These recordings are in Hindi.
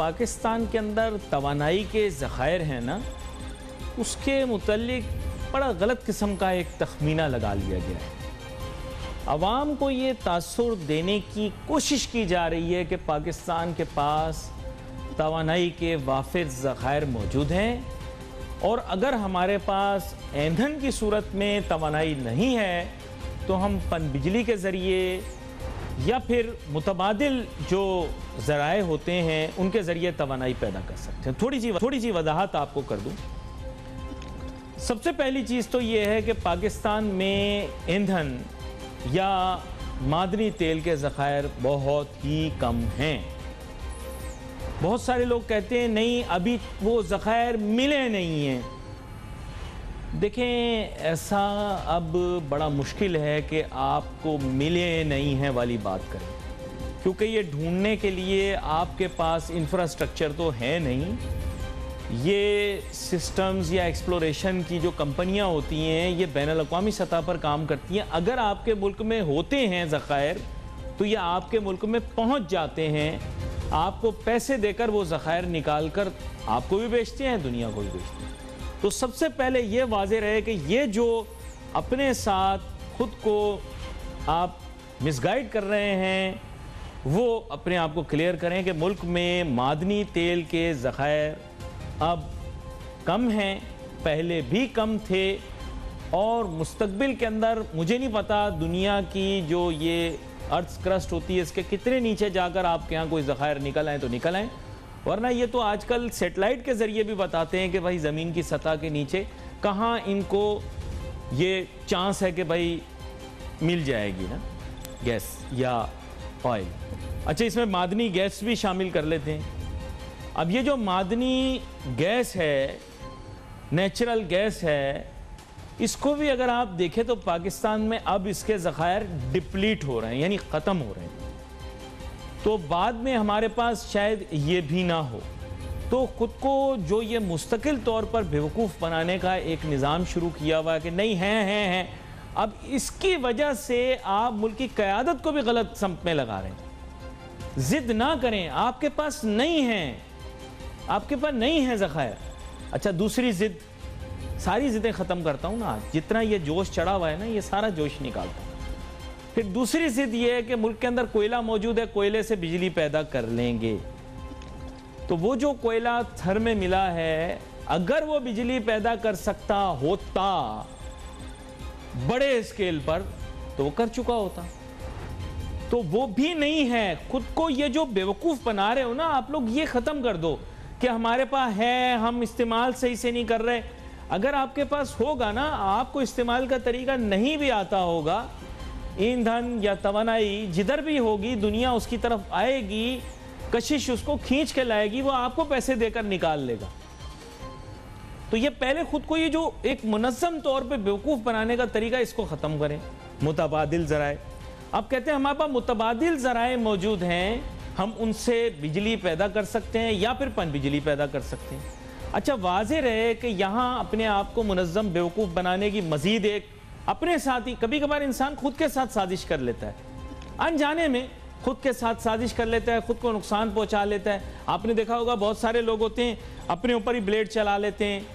पाकिस्तान के अंदर तवानाई के ज़खायर हैं ना, उसके मुतल्लिक बड़ा गलत किस्म का एक तखमीना लगा लिया गया है। अवाम को ये तासुर देने की कोशिश की जा रही है कि पाकिस्तान के पास तवानाई के वाफिर ज़खायर मौजूद हैं, और अगर हमारे पास ईंधन की सूरत में तवानाई नहीं है तो हम पनबिजली के ज़रिए या फिर मुतबादिल जो ज़राए होते हैं उनके ज़रिए तवानाई पैदा कर सकते हैं। थोड़ी सी वजाहत आपको कर दूं। सबसे पहली चीज़ तो ये है कि पाकिस्तान में ईंधन या मादनी तेल के ज़खायर बहुत ही कम हैं। बहुत सारे लोग कहते हैं नहीं, अभी वो ज़खायर मिले नहीं हैं। देखें, ऐसा अब बड़ा मुश्किल है कि आपको मिले नहीं हैं वाली बात करें, क्योंकि ये ढूंढने के लिए आपके पास इंफ्रास्ट्रक्चर तो है नहीं। ये सिस्टम्स या एक्सप्लोरेशन की जो कंपनियां होती हैं ये बैनुल-अक़वामी सतह पर काम करती हैं। अगर आपके मुल्क में होते हैं ज़खायर तो ये आपके मुल्क में पहुंच जाते हैं, आपको पैसे देकर वो ज़खायर निकाल कर आपको भी बेचते हैं, दुनिया को भी बेचते हैं। तो सबसे पहले ये वाज़ेह रहे कि ये जो अपने साथ खुद को आप मिसगाइड कर रहे हैं वो अपने आप को क्लियर करें कि मुल्क में मादनी तेल के ज़खायर अब कम हैं, पहले भी कम थे, और मुस्तकबिल के अंदर मुझे नहीं पता दुनिया की जो ये अर्थ क्रस्ट होती है इसके कितने नीचे जाकर आपके यहाँ कोई ज़खायर निकल आए तो निकल आए, वरना ये तो आजकल सेटेलाइट के ज़रिए भी बताते हैं कि भाई ज़मीन की सतह के नीचे कहाँ इनको ये चांस है कि भाई मिल जाएगी ना गैस या ऑयल। अच्छा, इसमें मादनी गैस भी शामिल कर लेते हैं। अब ये जो मादनी गैस है, नेचुरल गैस है, इसको भी अगर आप देखें तो पाकिस्तान में अब इसके ज़खायर डिप्लीट हो रहे हैं, यानी ख़त्म हो रहे हैं। तो बाद में हमारे पास शायद ये भी ना हो, तो ख़ुद को जो ये मुस्तकिल तौर पर बेवकूफ़ बनाने का एक निज़ाम शुरू किया हुआ है कि नहीं हैं, अब इसकी वजह से आप मुल्क की क़यादत को भी गलत सम्त में लगा रहे हैं। ज़िद ना करें, आपके पास नहीं हैं, आपके पास नहीं है ज़खायर। अच्छा, दूसरी ज़िद, सारी ज़िद्दें ख़त्म करता हूँ ना, जितना ये जोश चढ़ा हुआ है ना ये सारा जोश निकालता हूँ। फिर दूसरी ज़िद ये है कि मुल्क के अंदर कोयला मौजूद है, कोयले से बिजली पैदा कर लेंगे। तो वो जो कोयला थर में मिला है, अगर वो बिजली पैदा कर सकता होता बड़े स्केल पर तो वो कर चुका होता, तो वो भी नहीं है। खुद को ये जो बेवकूफ़ बना रहे हो ना आप लोग, ये ख़त्म कर दो कि हमारे पास है, हम इस्तेमाल सही से नहीं कर रहे। अगर आपके पास होगा ना, आपको इस्तेमाल का तरीका नहीं भी आता होगा, ईंधन या तवानाई जिधर भी होगी दुनिया उसकी तरफ आएगी, कशिश उसको खींच के लाएगी, वो आपको पैसे देकर निकाल लेगा। तो ये पहले खुद को ये जो एक मुनज़्ज़म तौर पे बेवकूफ़ बनाने का तरीका, इसको ख़त्म करें। मुतबादिल ज़राए, अब कहते हैं हमारे पास मुतबादिल ज़राए मौजूद हैं, हम उनसे बिजली पैदा कर सकते हैं या फिर पन बिजली पैदा कर सकते हैं। अच्छा, वाज़ेह रहे कि यहाँ अपने आप को मुनज़्ज़म बेवकूफ़ बनाने की मज़ीद एक अपने साथ ही, कभी कभार इंसान खुद के साथ साजिश कर लेता है, अनजाने में खुद के साथ साजिश कर लेता है, खुद को नुकसान पहुंचा लेता है। आपने देखा होगा बहुत सारे लोग होते हैं अपने ऊपर ही ब्लेड चला लेते हैं,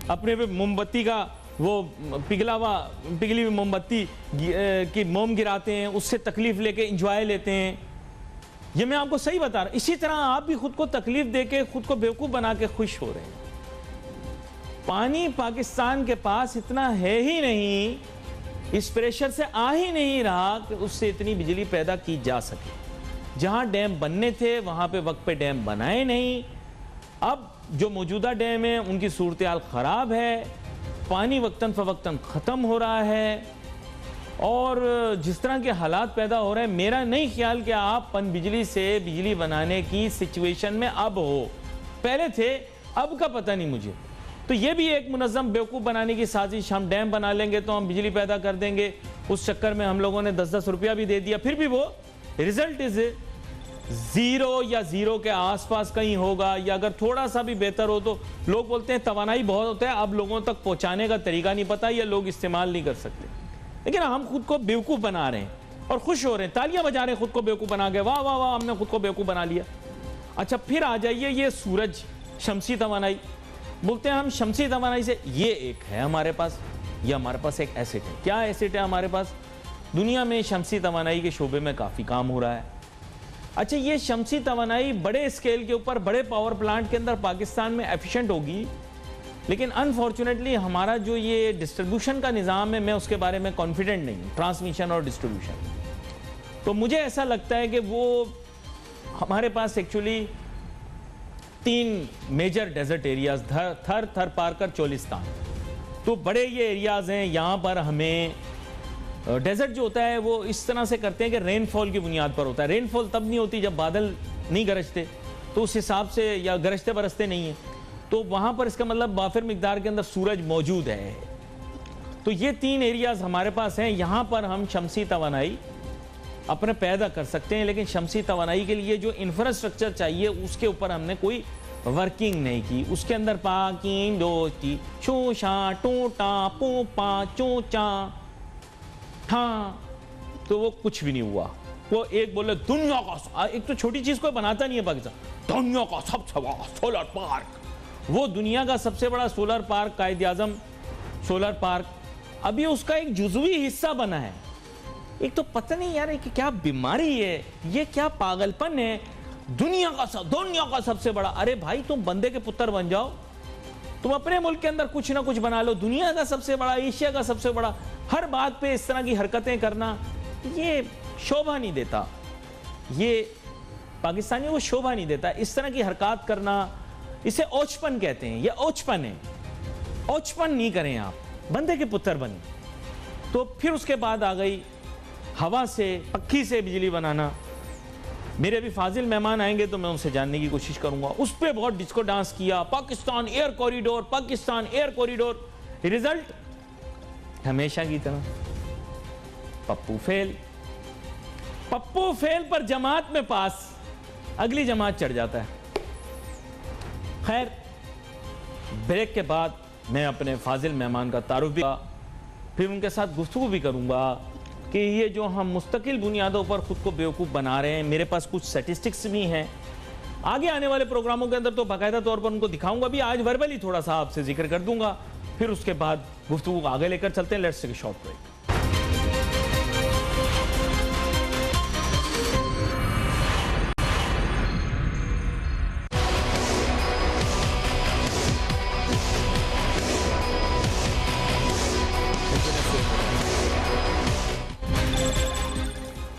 अपने पे मोमबत्ती का वो पिघली हुई मोमबत्ती की मोम गिराते हैं, उससे तकलीफ लेके इंजॉय लेते हैं। ये मैं आपको सही बता रहा हूं। इसी तरह आप भी खुद को तकलीफ देके खुद को बेवकूफ़ बना के खुश हो रहे हैं। पानी पाकिस्तान के पास इतना है ही नहीं, इस प्रेशर से आ ही नहीं रहा कि उससे इतनी बिजली पैदा की जा सके। जहां डैम बनने थे वहां पे वक्त पे डैम बनाए नहीं। अब जो मौजूदा डैम है उनकी सूरत हाल ख़राब है, पानी वक्तन फ़वक्तन ख़त्म हो रहा है, और जिस तरह के हालात पैदा हो रहे हैं, मेरा नहीं ख्याल कि आप पन बिजली से बिजली बनाने की सिचुएशन में अब हो। पहले थे, अब का पता नहीं मुझे। तो ये भी एक मुनज़्ज़म बेवकूफ़ बनाने की साजिश, हम डैम बना लेंगे तो हम बिजली पैदा कर देंगे। उस चक्कर में हम लोगों ने 10-10 रुपया भी दे दिया, फिर भी वो रिजल्ट इज़ ज़ीरो या ज़ीरो के आसपास कहीं होगा, या अगर थोड़ा सा भी बेहतर हो तो लोग बोलते हैं तवानाई बहुत होता है, अब लोगों तक पहुँचाने का तरीका नहीं पता या लोग इस्तेमाल नहीं कर सकते। लेकिन हम खुद को बेवकूफ़ बना रहे हैं और खुश हो रहे हैं, तालियां बजा रहे हैं खुद को बेवकूफ़ बना के, वाह वाह वाह हमने खुद को बेवकूफ़ बना लिया। अच्छा फिर आ जाइए ये सूरज, शमसी तवानाई, बोलते हैं हम शमसी तवानाई से, ये एक है हमारे पास, ये हमारे पास एक एसेट है। क्या एसेट है हमारे पास? दुनिया में शमसी तवानाई के शोबे में काफ़ी काम हो रहा है। अच्छा, ये शमसी तवानाई बड़े स्केल के ऊपर बड़े पावर प्लांट के अंदर पाकिस्तान में एफिशिएंट होगी, लेकिन अनफॉर्चुनेटली हमारा जो ये डिस्ट्रीब्यूशन का निज़ाम है, मैं उसके बारे में कॉन्फिडेंट नहीं हूँ, ट्रांसमिशन और डिस्ट्रीब्यूशन। तो मुझे ऐसा लगता है कि वो हमारे पास एक्चुअली 3 मेजर डेजर्ट एरियाज, थर, थर पारकर, चोलिस्तान, तो बड़े ये एरियाज हैं। यहाँ पर हमें डेजर्ट जो होता है वो इस तरह से करते हैं कि रेनफॉल की बुनियाद पर होता है। रेनफॉल तब नहीं होती जब बादल नहीं गरजते, तो उस हिसाब से, या गरजते बरसते नहीं है, तो वहाँ पर इसका मतलब वाफिर मिकदार के अंदर सूरज मौजूद है। तो ये 3 एरियाज हमारे पास हैं, यहाँ पर हम शमसी तवानाई अपने पैदा कर सकते हैं, लेकिन शमसी तवानाई के लिए जो इंफ्रास्ट्रक्चर चाहिए उसके ऊपर हमने कोई वर्किंग नहीं की। उसके अंदर पाकिन दोस्ती शोशा टोटा पोपा चोचा, हाँ, तो वो कुछ भी नहीं हुआ। वो एक बोले दुनिया का, एक तो छोटी चीज कोई बनाता नहीं है पाकिस्तान, दुनिया का सबसे बड़ा सोलर पार्क, वो दुनिया का सबसे बड़ा solar park, Quaid-e-Azam solar park, अभी उसका एक जुज़वी हिस्सा बना है। एक तो पता नहीं यार कि क्या बीमारी है, ये क्या पागलपन है, दुनिया का सबसे बड़ा। अरे भाई, तुम बंदे के पुत्र बन जाओ, तुम अपने मुल्क के अंदर कुछ ना कुछ बना लो। दुनिया का सबसे बड़ा, एशिया का सबसे बड़ा, हर बात पे इस तरह की हरकतें करना, ये शोभा नहीं देता, ये पाकिस्तानियों को शोभा नहीं देता। इस तरह की हरकत करना, इसे ओचपन कहते हैं, ये ओचपन है। ओचपन नहीं करें आप, बंदे के पुत्र बने। तो फिर उसके बाद आ गई हवा से, पक्की से बिजली बनाना। मेरे अभी फाजिल मेहमान आएंगे तो मैं उनसे जानने की कोशिश करूंगा। उस पर बहुत डिस्को डांस किया, Pakistan air corridor, Pakistan air corridor. Result हमेशा की तरह पप्पू फेल, पप्पू फेल पर जमात में पास, अगली जमात चढ़ जाता है। खैर, ब्रेक के बाद मैं अपने फाजिल मेहमान का तारुफ भी, फिर उनके साथ गुफ्तगू भी करूंगा कि ये जो हम मुस्तकिल बुनियादों पर खुद को बेवकूफ़ बना रहे हैं, मेरे पास कुछ स्टैटिस्टिक्स भी हैं। आगे आने वाले प्रोग्रामों के अंदर तो बाकायदा तौर पर उनको दिखाऊंगा भी, आज वर्बली थोड़ा सा आपसे जिक्र कर दूंगा। फिर उसके बाद गुफ्तगू को आगे लेकर चलते हैं। Let's take a short break.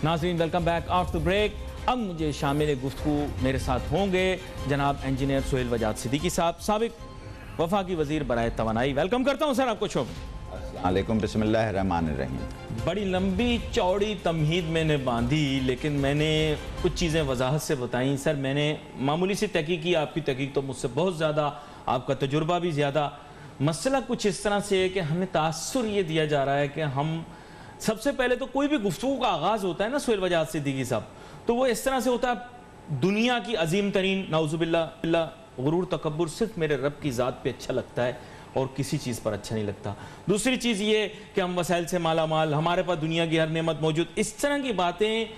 नाज़रीन, वेलकम बैक आफ्टर ब्रेक। अब मुझे शामिल गुफ्तगू मेरे साथ होंगे जनाब इंजीनियर सोहेल वजाद सिद्दीकी साहब, साबिक वफाकी वजीर बराए तवानाई। वेलकम करता हूं सर आपको शो में। अस्सलामुअलैकुम, बिस्मिल्लाहिर्रहमानिर्रहीम। बड़ी लंबी चौड़ी तमहीद मैंने बांधी, लेकिन मैंने कुछ चीज़ें वजाहत से बताई। सर, मैंने मामूली सी तहकीक की, आपकी तहकीक तो मुझसे बहुत ज़्यादा, आपका तजुर्बा भी ज़्यादा। मसला कुछ इस तरह से है कि हमें तासुर ये दिया जा रहा है कि हम सबसे पहले तो कोई भी गुफ्तगू का आगाज़ होता है ना सोहेल वजाद सिद्दीकी साहब, तो वो इस तरह से होता है, दुनिया की अजीम तरीन नाउजुबिल्लाह गुरूर तकब्बुर सिर्फ मेरे रब की ज़ात पे अच्छा लगता है और किसी चीज़ पर अच्छा नहीं लगता। दूसरी चीज़ ये कि हम वसाइल से माला माल, हमारे पास दुनिया की हर नेमत मौजूद, इस तरह की बातें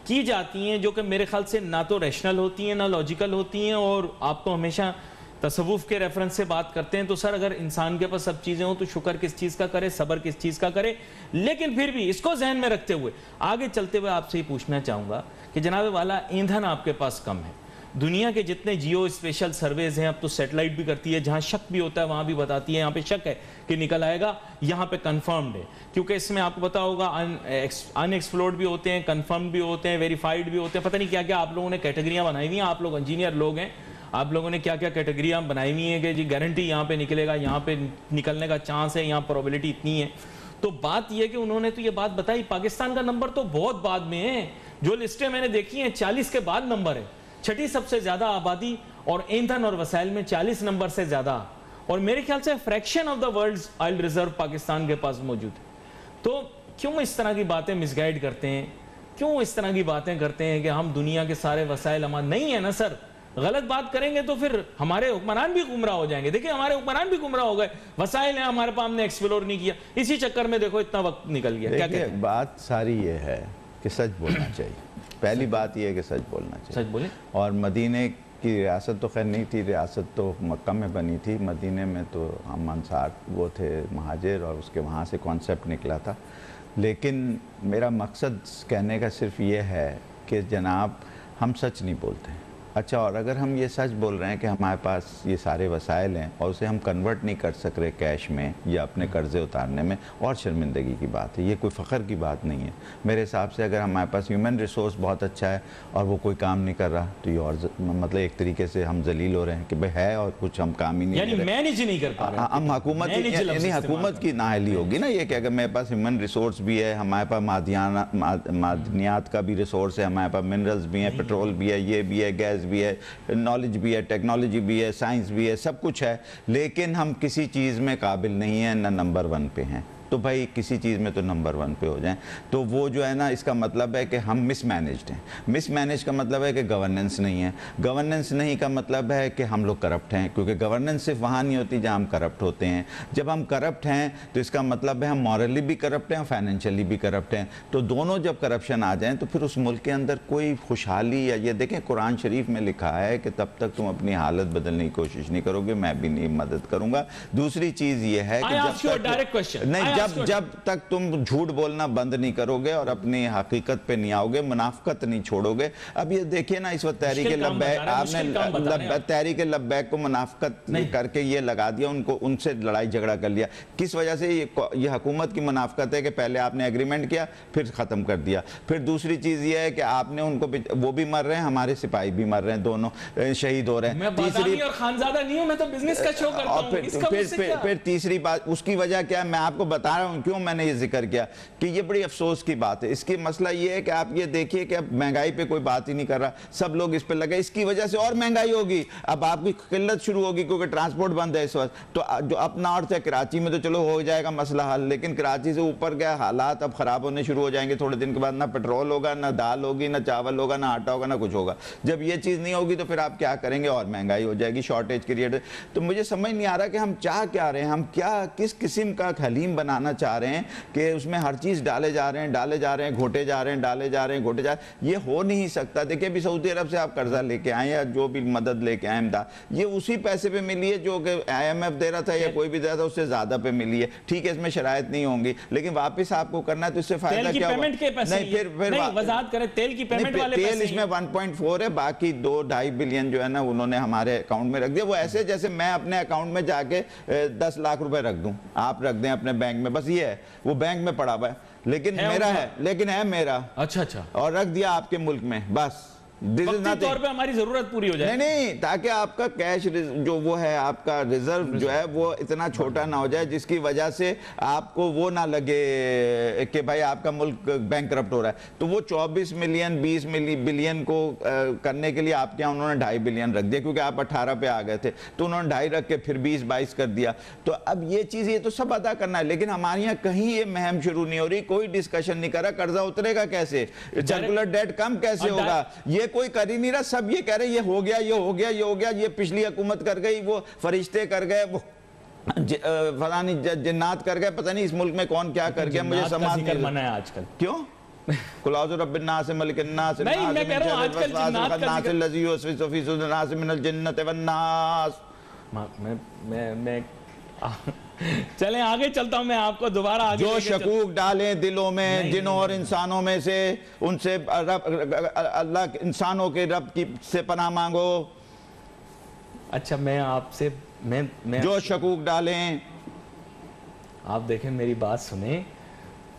की जाती हैं जो कि मेरे ख्याल से ना तो रैशनल होती हैं ना लॉजिकल होती हैं। और आप तो हमेशा तसव्वुफ के रेफरेंस से बात करते हैं, तो सर अगर इंसान के पास सब चीज़ें हों तो शुक्र किस चीज़ का करे, सब्र किस चीज़ का करे। लेकिन फिर भी इसको जहन में रखते हुए आगे चलते हुए आपसे ही पूछना चाहूँगा कि जनाब वाला, ईंधन आपके पास कम है, दुनिया के जितने जियो स्पेशल सर्वेज हैं, अब तो सैटेलाइट भी करती है, जहाँ शक भी होता है वहाँ भी बताती है, यहाँ पे शक है कि निकल आएगा, यहाँ पे कंफर्म्ड है, क्योंकि इसमें आपको पता होगा अनएक्सप्लोर्ड भी होते हैं, कंफर्म भी होते हैं, वेरीफाइड भी होते हैं, पता नहीं क्या क्या आप लोगों ने कैटेगरियाँ बनाई हुई हैं। आप लोग इंजीनियर लोग हैं, आप लोगों ने क्या क्या कैटेगरियाँ बनाई हुई हैं कि जी गारंटी यहाँ पे निकलेगा, यहाँ पे निकलने का चांस है, यहाँ प्रोबेबिलिटी इतनी है। तो बात यह कि उन्होंने तो ये बात बताई, पाकिस्तान का नंबर तो बहुत बाद में है, जो लिस्टें मैंने देखी हैं 40 के बाद नंबर है, छठी सबसे ज्यादा आबादी और ईंधन और वसाइल में 40 नंबर से ज्यादा, और मेरे ख्याल से fraction of the world's oil reserve Pakistan के पास मौजूद है। तो क्यों इस तरह की बातें मिसगाइड करते हैं, क्यों इस तरह की बातें करते हैं कि हम दुनिया के सारे वसाइल हमारे नहीं है ना सर। गलत बात करेंगे तो फिर हमारे हुक्मरान भी गुमराह हो जाएंगे। देखिए हमारे हुक्मरान भी गुमराह हो गए, वसाइल हैं हमारे पास, हमने एक्सप्लोर नहीं किया, इसी चक्कर में देखो इतना वक्त निकल गया। क्या कहते हैं? बात सारी ये है कि सच बोलना चाहिए। पहली बात यह है कि सच बोलना चाहिए। सच बोले। और मदीने की रियासत तो खैर नहीं थी, रियासत तो मक्का में बनी थी, मदीने में तो हम अंसार वो थे महाजिर, और उसके वहाँ से कॉन्सेप्ट निकला था। लेकिन मेरा मकसद कहने का सिर्फ ये है कि जनाब हम सच नहीं बोलते हैं। अच्छा, और अगर हम ये सच बोल रहे हैं कि हमारे पास ये सारे वसाइल हैं और उसे हम कन्वर्ट नहीं कर सक रहे कैश में या अपने कर्ज़े उतारने में, और शर्मिंदगी की बात है, ये कोई फ़ख्र की बात नहीं है मेरे हिसाब से। अगर हमारे पास ह्यूमन रिसोर्स बहुत अच्छा है और वो कोई काम नहीं कर रहा तो ये और मतलब एक तरीके से हम जलील हो रहे हैं कि भाई है और कुछ हम काम ही नहीं कर रहे, मैनेज नहीं कर पा रहे। हम हुकूमत यानी हुकूमत की नाअहली होगी ना ये कि अगर मेरे पास ह्यूमन रिसोर्स भी है, हमारे पास मादनियात का भी रिसोर्स है, हमारे पास मिनरल्स भी हैं, पेट्रोल भी है, ये भी है, गैस भी है, नॉलेज भी है, टेक्नोलॉजी भी है, साइंस भी है, सब कुछ है, लेकिन हम किसी चीज़ में काबिल नहीं हैं, ना नंबर 1 पे हैं। तो भाई किसी चीज़ में तो नंबर 1 पे हो जाएं, तो वो जो है ना, इसका मतलब है कि हम मिसमैनेज्ड हैं। मिसमैनेज का मतलब है कि गवर्नेंस नहीं है, गवर्नेंस नहीं का मतलब है कि हम लोग करप्ट हैं, क्योंकि गवर्नेंस सिर्फ वहाँ नहीं होती जहाँ हम करप्ट होते हैं। जब हम करप्ट हैं तो इसका मतलब है हम मॉरली भी करप्ट हैं, फाइनेंशियली भी करप्ट हैं। तो दोनों जब करप्शन आ जाएँ तो फिर उस मुल्क के अंदर कोई खुशहाली, या ये देखें कुरान शरीफ में लिखा है कि तब तक तुम अपनी हालत बदलने की कोशिश नहीं करोगे, मैं भी नहीं मदद करूँगा। दूसरी चीज़ ये है कि जब तक तुम झूठ बोलना बंद नहीं करोगे और अपनी हकीकत पे नहीं आओगे, मुनाफकत नहीं छोड़ोगे। अब ये देखिए ना, इस वक्त तहरीक लब्बैक, आपने तहरीक लब्बैक को मुनाफकत करके ये लगा दिया, उनको उनसे लड़ाई झगड़ा कर लिया। किस वजह से? ये हुकूमत की मुनाफकत है कि पहले आपने एग्रीमेंट किया फिर ख़त्म कर दिया। फिर दूसरी चीज़ ये है कि आपने उनको, वो भी मर रहे हैं, हमारे सिपाही भी मर रहे हैं, दोनों शहीद हो रहे हैं। तीसरी, और खानजादा नहीं हूं मैं, तो बिजनेस का शो करता हूं। फिर तीसरी बात, उसकी वजह क्या है मैं आपको बता रहा हूं, क्यों मैंने ये जिक्र किया कि ये बड़ी अफसोस की बात है। इसकी मसला ये है कि आप ये देखिए कि अब महंगाई पे कोई बात ही नहीं कर रहा, सब लोग इस पे लगे, इसकी वजह से और महंगाई होगी। अब आपकी किल्लत शुरू होगी क्योंकि ट्रांसपोर्ट बंद है इस वक्त। तो जो अप नॉर्थ है, कराची में तो चलो हो जाएगा मसला हल, लेकिन कराची से ऊपर गया हालात अब खराब होने शुरू हो जाएंगे थोड़े दिन के बाद। ना पेट्रोल होगा, ना दाल होगी, ना चावल होगा, ना आटा होगा, ना कुछ होगा। जब ये चीज़ नहीं होगी तो फिर आप क्या करेंगे? और महंगाई हो जाएगी, शॉर्टेज क्रिएट। तो मुझे समझ नहीं आ रहा कि हम चाह क्या रहे हैं, हम क्या किस किस्म का हलीम बनाना चाह रहे हैं कि उसमें हर चीज़ डाले जा रहे हैं, घोटे जा रहे हैं, डाले जा रहे हैं, घोटे जा रहे हैं। ये हो नहीं सकता। देखिए अभी सऊदी अरब से आप कर्जा लेके आए या जो भी मदद लेके आए इमदाद, ये उसी पैसे पे मिली है जो कि IMF दे रहा था या कोई भी दे रहा था, उससे ज़्यादा पे मिली है। ठीक है, इसमें शरायत नहीं होंगी, लेकिन वापस आपको करना है तो इससे फायदा क्या होगा? नहीं, फिर वजाहत करें तेल की पेमेंट वाले तेल इसमें 1.4 है, बाकी 2-2.5 बिलियन जो है ना उन्होंने हमारे अकाउंट में रख दिया। वो ऐसे जैसे मैं अपने अकाउंट में जाके 10 लाख रुपए रख दूं, आप रख दें अपने बैंक में, बस ये है, वो बैंक में पड़ा हुआ है लेकिन मेरा है, लेकिन है मेरा। अच्छा, और रख दिया आपके मुल्क में, बस तौर पे हमारी जरूरत पूरी हो जाए। नहीं, ताकि आपका कैश जो वो है, आपका रिजर्व जो है वो इतना छोटा ना हो जाए जिसकी वजह से आपको वो ना लगे कि भाई आपका मुल्क बैंकरप्ट हो रहा है। तो वो 24 मिलियन 20 बिलियन को करने के लिए आपके यहाँ उन्होंने 2.5 बिलियन रख दिया, क्योंकि आप 18 पे आ गए थे, तो उन्होंने 2.5 रख के फिर 20-22 कर दिया। तो अब ये चीज़, ये तो सब अदा करना है, लेकिन हमारे यहाँ कहीं ये मुहिम शुरू नहीं हो रही, कोई डिस्कशन नहीं कर रहा कर्जा उतरेगा कैसे, सर्कुलर डेट कम कैसे होगा, ये कोई कर ही नहीं रहा। सब ये कह रहे ये हो गया, ये हो गया, ये हो गया, ये पिछली हुकूमत कर गई, वो फरिश्ते कर गए, वो फलानी जिन्नात कर गए, पता नहीं इस मुल्क में कौन क्या कर गया, मुझे समझ नहीं है आजकल। क्यों? कुलाउज़ु रब्बिन्नास मलिकिन्नास नहीं, मैं कह रहा हूं आजकल जिन्नात का मैं चलें आगे चलता हूं, मैं आपको दोबारा आगे जो शकूक डालें दिलों में जिनों और इंसानों में से, उनसे अल्लाह इंसानों के रब की से पनाह मांगो। अच्छा, मैं आपसे मैं जो शकूक डालें, आप देखें मेरी बात सुने,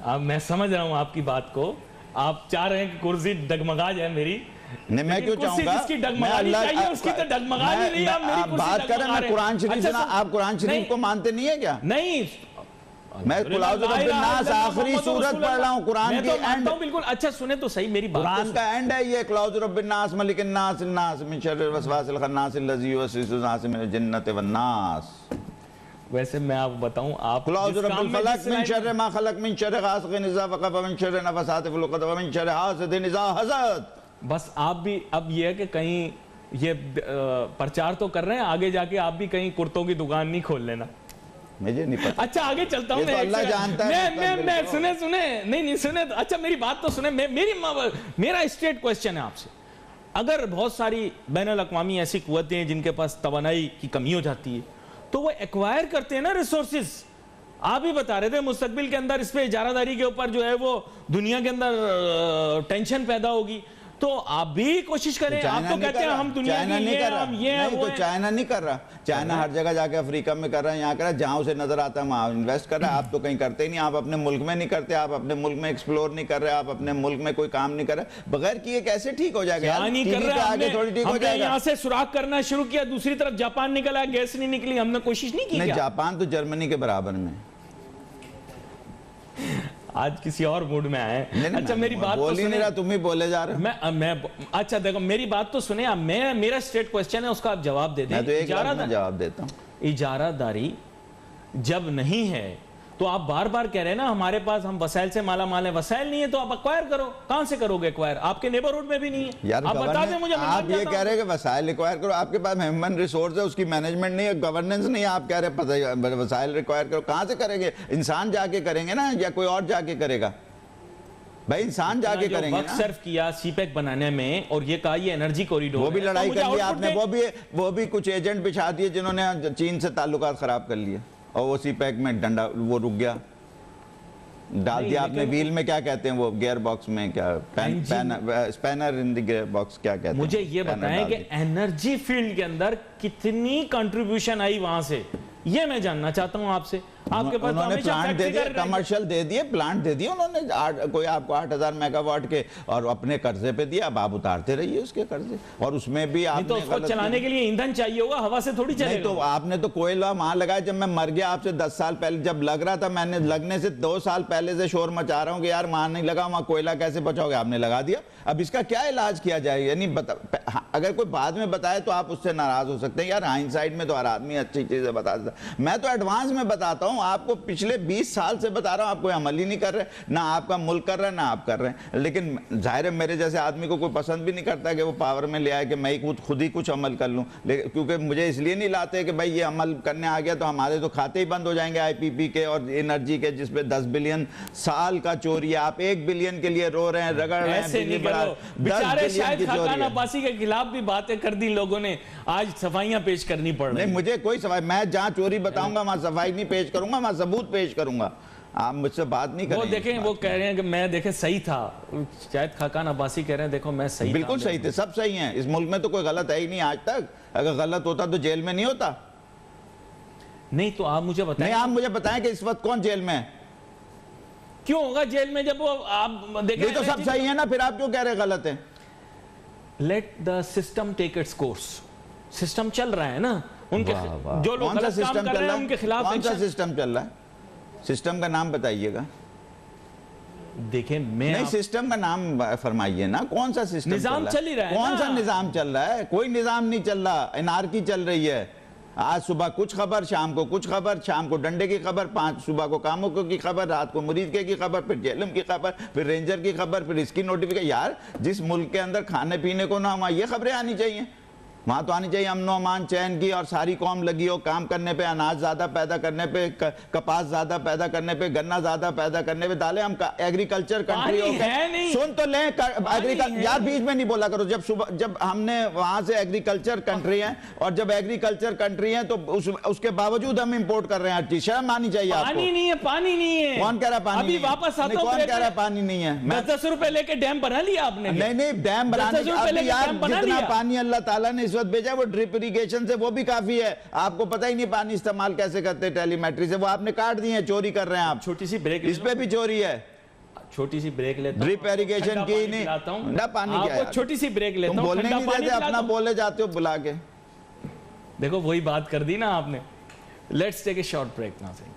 अब मैं समझ रहा हूं आपकी बात को, आप चाह रहे हैं कि कुर्सी डगमगा जाए मेरी। नहीं, मैं क्यों चाहूंगा? मैं अल्लाह उसकी तो डगमगा ही नहीं, आप बात करें, मैं कुरान शरीफ ना, आप कुरान शरीफ को मानते नहीं है क्या? नहीं, मैं कुलाउज़ु रब्बिन्नास आखिरी सूरत पढ़ रहा हूं, कुरान की एंड बिल्कुल। अच्छा सुने तो सही मेरी बात, कुरान का एंड है ये, कुलाउज़ु रब्बिन्नास मलिकिन्नास मिन शर्रिल वसवासिल खन्नास अल्लज़ी युवस्विसु मिनल जिन्नति वन्नास। वैसे मैं आपको बताऊं, आप कुलाउज़ु रब्बिल फलक मिन शर्रि मा खलक मिन शर्रि गासिकिन इज़ा वक़ब मिन शर्रि नफ़साति फिल उक़द व मिन शर्रि हासिदिन इज़ा हसद। बस आप भी अब ये है कि कहीं ये प्रचार तो कर रहे हैं, आगे जाके आप भी कहीं कुर्तों की दुकान नहीं खोल लेना, मुझे नहीं पता। अच्छा आगे चलता हूँ, तो अल्लाह जानता है। मैं सुने नहीं सुने, अच्छा मेरी बात तो सुने, मेरा स्ट्रेट क्वेश्चन है आपसे, अगर बहुत सारी बैनुल अक़वामी ऐसी कुव्वतें हैं जिनके पास तवानाई की कमी हो जाती है तो वो एक्वायर करते हैं ना रिसोर्सेज। आप ही बता रहे थे मुस्तकबिल के अंदर इस पे इजारादारी के ऊपर जो है वो दुनिया के अंदर टेंशन पैदा होगी, तो आप भी कोशिश करें। आप तो कहते हैं हम दुनिया की हम ये नहीं, तो चाइना नहीं कर रहा। चाइना हर जगह जाके अफ्रीका में कर रहा है, यहाँ कर रहा है, जहाँ उसे नजर आता है वहाँ इन्वेस्ट कर रहा है। आप तो कहीं करते ही नहीं, आप अपने मुल्क में नहीं करते, आप अपने मुल्क में एक्सप्लोर नहीं कर रहे, आप अपने मुल्क में कोई काम नहीं कर रहे। बगैर किए कैसे ठीक हो जाएगा? नहीं कर रहे, आगे थोड़ी ठीक हो जाएगा। यहाँ से सुराख करना शुरू किया, दूसरी तरफ जापान निकला, गैस नहीं निकली, हमने कोशिश नहीं की। जापान तो जर्मनी के बराबर में। आज किसी और मूड में आए। अच्छा मेरी बात बोल ही नहीं रहा, तुम ही बोले जा रहे हो। मैं अच्छा देखो मेरी बात तो सुने आप। मेरा स्ट्रेट क्वेश्चन है, उसका आप जवाब दे दें। मैं तो एक जवाब देता हूं। इजारादारी जब नहीं है तो आप बार बार कह रहे हैं ना हमारे पास हम वसाइल से माला माल है। वसाइल नहीं है तो आप एक्वायर करो। कहां से करोगे एक्वायर? आपके नेबरहुड में भी नहीं है। यार आप बता दें मुझे। आप ये कह रहे हैं कि वसाइल एक्वायर करो, आपके पास ह्यूमन रिसोर्स है, उसकी मैनेजमेंट नहीं है, गवर्नेंस नहीं है। आप कह रहे हैं वसाइल एक्वायर करो, कहां से करेंगे? इंसान जाके करेंगे ना, या कोई और जाके करेगा? भाई इंसान जाके करेंगे ना। सर्व किया सीपैक बनाने में और ये कहा ये एनर्जी कॉरिडोर, वो भी लड़ाई कर ली आपने। वो भी कुछ एजेंट बिछा दिए जिन्होंने चीन से ताल्लुकात खराब कर लिए, और वो सीपैक में डंडा वो रुक गया। डाल दिया आपने व्हील में, क्या कहते हैं वो गियर बॉक्स में, क्या spanner in the gear box क्या कहते हैं? मुझे ये बताएं कि एनर्जी फील्ड के अंदर कितनी कंट्रीब्यूशन आई वहां से, ये मैं जानना चाहता हूं आपसे। आपके पास उन्होंने प्लांट दे दिए, कमर्शियल दे दिए, प्लांट दे दिए उन्होंने। कोई आपको 8000 मेगावाट के और अपने कर्जे पे दिया, अब आप उतारते रहिए उसके कर्जे। और उसमें भी आपने तो उसको चलाने के लिए ईंधन चाहिए होगा, हवा से थोड़ी चलेगा। नहीं तो आपने तो कोयला वहां लगाया। जब मैं मर गया आपसे 10 साल पहले, जब लग रहा था, मैंने लगने से 2 साल पहले से शोर मचा रहा हूं कि यार वहां नहीं लगा, वहां कोयला कैसे बचाओगे? आपने लगा दिया। अब इसका क्या इलाज किया जाए? यानी अगर कोई बाद में बताए तो आप उससे नाराज हो सकते हैं। यार हाइंडसाइट में तो हर आदमी अच्छी चीजें बता देता। मैं तो एडवांस में बताता हूं आपको, पिछले 20 साल से बता रहा हूं। आप कोई अमल ही नहीं कर रहे, ना आपका मुल्क कर रहा है, ना आप कर रहे हैं। लेकिन जाहिर है मेरे जैसे आदमी को कोई पसंद भी नहीं करता कि वो पावर में ले आए कि मैं खुद ही कुछ अमल कर लूं। क्योंकि मुझे इसलिए नहीं लाते कि भाई ये अमल करने आ गया तो हमारे तो खाते ही बंद हो जाएंगे IPP के और एनर्जी के, जिसपे 10 बिलियन साल का चोरी है। आप 1 बिलियन के लिए रो रहे हैं, रगड़ रहे हैं। बेचारे शायद खाकान अब्बासी के खिलाफ भी बातें कर दी लोगों ने, आज सफाइयां पेश करनी पड़ रही। नहीं, मुझे कोई सफाई, मैं जहां चोरी बताऊंगा वहां सफाई नहीं पेश करूंगा, वहां सबूत पेश करूंगा। आप मुझसे बात नहीं करेंगे। वो देखें, वो कह रहे हैं कि मैं देखे सही था, शायद खाकान अब्बासी कह रहे हैं देखो मैं सही, बिल्कुल सही थे, सब सही हैं। इस मुल्क में तो कोई गलत है ही नहीं आज तक। अगर गलत होता तो जेल में नहीं होता। नहीं तो आप मुझे बताएं। नहीं, आप मुझे बताएं कि इस वक्त कौन जेल में है? क्यों होगा जेल में जब वो आप देखें? तो सब सही है ना, फिर आप क्यों कह रहे गलत है? Let the system take its course. System चल रहा है ना, उनके जो लोग गलत काम कर रहे हैं उनके खिलाफ। कौन सा सिस्टम चल रहा है? सिस्टम का नाम बताइएगा। देखें मैं नहीं, सिस्टम का नाम फरमाइए ना, कौन सा सिस्टम? निजाम चल ही रहा है। कौन सा निजाम चल रहा है? कोई निजाम नहीं चल रहा, एनार्की चल रही है। आज सुबह कुछ खबर, शाम को कुछ खबर, शाम को डंडे की खबर, 5 सुबह को कामों की खबर, रात को मुरीद के की खबर, फिर जेलम की खबर, फिर रेंजर की खबर, फिर इसकी नोटिफिकेशन। यार जिस मुल्क के अंदर खाने पीने को ना, वहां ये खबरें आनी चाहिए। वहां तो आनी चाहिए अमन अमान चैन की, और सारी कौम लगी हो काम करने पे, अनाज ज्यादा पैदा करने पे, कपास ज्यादा पैदा करने पे, गन्ना ज्यादा पैदा करने पे। डाले हम एग्रीकल्चर कंट्री हो गए। सुन तो लें एग्रीकल्चर, यार बीच में नहीं बोला करो। जब हमने वहां से एग्रीकल्चर कंट्री है, और जब एग्रीकल्चर कंट्री है तो उसके बावजूद हम इंपोर्ट कर रहे हैं हर चीज। शर्म आनी चाहिए आपको। पानी नहीं है, पानी नहीं है। कौन कह रहा है पानी? अभी वापस आता हूं। कौन कह रहा है पानी नहीं है? 10 रुपए लेके डैम बना लिया आपने? नहीं, डैम बनाने जितना पानी अल्लाह ताला ने इस वक्त भेजा वो ड्रिप इरिगेशन से वो भी काफी है। आपको पता ही नहीं पानी इस्तेमाल कैसे करते हैं टेलीमेट्री से। वो आपने काट दिए हैं, चोरी कर रहे हैं आप। छोटी सी ब्रेक, इस पे भी चोरी है। छोटी सी ब्रेक लेता हूं। ड्रिप इरिगेशन की नहीं, ठंडा पानी क्या है? छोटी सी ब्रेक लेता हूं। बोलने नहीं देते, अपना बोले जाते हो बुला के। देखो वही बात कर दी ना आपने। Let's take a short break now से।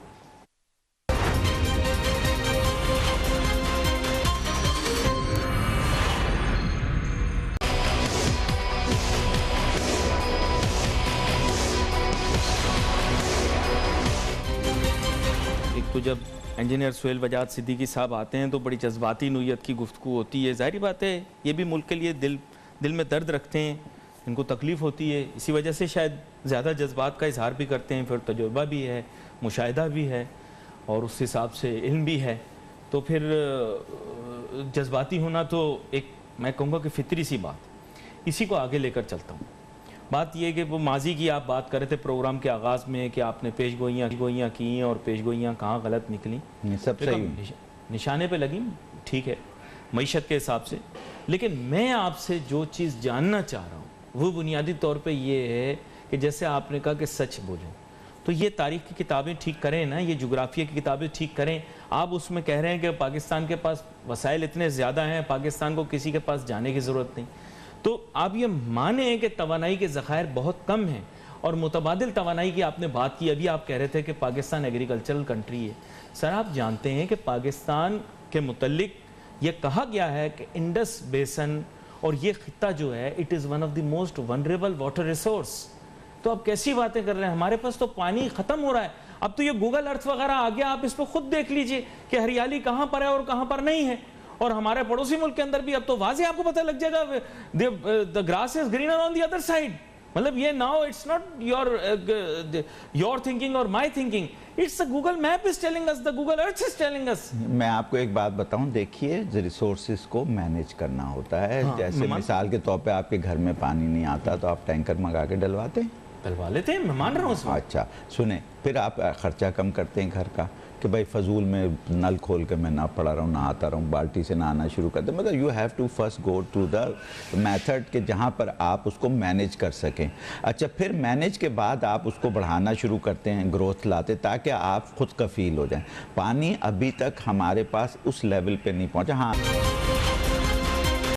तो जब इंजीनियर सुहेल वजाद सिद्दीकी साहब आते हैं तो बड़ी जज्बाती नोयत की गुफ्तगू होती है। ज़ाहिर बात है ये भी मुल्क के लिए दिल में दर्द रखते हैं, इनको तकलीफ़ होती है, इसी वजह से शायद ज़्यादा जज्बात का इजहार भी करते हैं। फिर तजुर्बा भी है, मुशाहिदा भी है, और उस हिसाब से इल्म भी है। तो फिर जज्बाती होना तो एक मैं कहूँगा कि फितरी सी बात। इसी को आगे लेकर चलता हूँ। बात यह कि वो माजी की आप बात कर रहे थे प्रोग्राम के आगाज़ में कि आपने पेशगोइयाँ की हैं और पेशगोइयाँ कहाँ गलत निकली। सब सही निशाने पे लगी, ठीक है, मईशत के हिसाब से। लेकिन मैं आपसे जो चीज़ जानना चाह रहा हूँ वो बुनियादी तौर पे ये है कि जैसे आपने कहा कि सच बोलें, तो ये तारीख़ की किताबें ठीक करें ना, ये जुग्राफिया की किताबें ठीक करें। आप उसमें कह रहे हैं कि पाकिस्तान के पास वसाइल इतने ज़्यादा हैं, पाकिस्तान को किसी के पास जाने की ज़रूरत नहीं। तो आप ये माने कि तवानाई के ज़खायर बहुत कम हैं और मुतबादिल तवानाई की आपने बात की। अभी आप कह रहे थे कि पाकिस्तान एग्रीकल्चरल कंट्री है। सर आप जानते हैं कि पाकिस्तान के मुतल्लिक ये कहा गया है कि इंडस बेसन और ये खित्ता जो है it is one of the most vulnerable water resource. तो आप कैसी बातें कर रहे हैं, हमारे पास तो पानी ख़त्म हो रहा है। अब तो ये गूगल अर्थ वगैरह आ गया, आप इस पर खुद देख लीजिए कि हरियाली कहाँ पर है और कहाँ पर नहीं है। और हमारे पड़ोसी मुल्क के अंदर भी अब तो वाज़े आपको पता लग जाएगा, the grass is greener on the other side. मतलब ये now it's not your thinking और my thinking, it's the Google map is telling us, the Google Earth is telling us. मैं आपको एक बात बताऊं, देखिए रिसोर्सेज को मैनेज करना होता है। हाँ, जैसे मिसाल के तौर पे आपके घर में पानी नहीं आता तो आप टैंकर मंगा के डलवाते हैं, डलवा लेते हैं, मैं मान रहा हूँ। अच्छा सुने, फिर आप खर्चा कम करते हैं घर का कि भाई फजूल में नल खोल के मैं ना पड़ा रहूँ, ना आता रहूँ, बाल्टी से नहाना शुरू करते। मतलब you have to first go to the method के जहाँ पर आप उसको मैनेज कर सकें। अच्छा, फिर मैनेज के बाद आप उसको बढ़ाना शुरू करते हैं, ग्रोथ लाते, ताकि आप खुद कफील हो जाएं। पानी अभी तक हमारे पास उस लेवल पे नहीं पहुँचा। हाँ।